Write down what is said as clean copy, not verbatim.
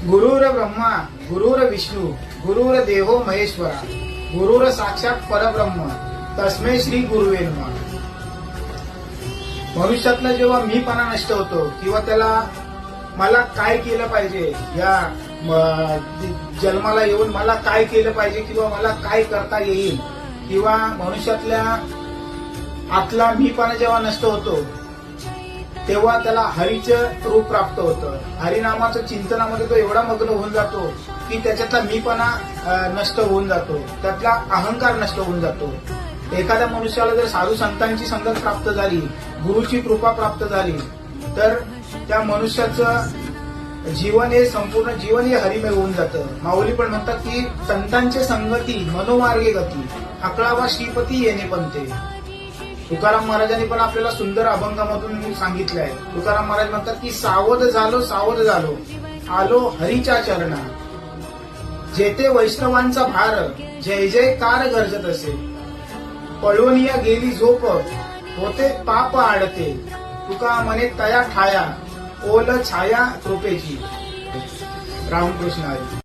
गुरुर ब्रह्मा गुरुर विष्णू गुरुर देवो महेश्वरा गुरुर साक्षात परब्रह्म तस्मै श्री गुरुवे नमः. भविष्यातला जेव्हा मीपणा नष्ट होतो किंवा त्याला मला काय केलं पाहिजे, या जन्माला येऊन मला काय केलं पाहिजे किंवा मला काय करता येईल, किंवा मनुष्यातल्या आतला मीपणा जेव्हा नष्ट होतो तेव्हा त्याला हरीचं रूप प्राप्त होतं. हरिनामाचं चिंतनामध्ये तो एवढा मग्न होऊन जातो की त्याच्यातला मीपणा नष्ट होऊन जातो, त्यातला अहंकार नष्ट होऊन जातो. एखाद्या मनुष्याला जर साधू संतांची संगत प्राप्त झाली, गुरुची कृपा प्राप्त झाली, तर त्या मनुष्याचं जीवन हे संपूर्ण जीवन हे हरिमय होऊन जातं. माऊली पण म्हणतात की संतांचे संगती मनोमार्गे गती अकळावा श्रीपती येणे पंते. तुकाराम महाराजांनी पण आपल्याला सुंदर अभंगामधून सांगितलंय. तुकाराम महाराज म्हणतात की सावध झालो आलो हरीच्या चरणा, जेथे वैष्णवांचा भार जय जयकार गरजत असे, पळवनिया गेली झोप होते पाप आडते, तुका मने तया ठाया ओल छाया कृपेची. रामकृष्ण हरी.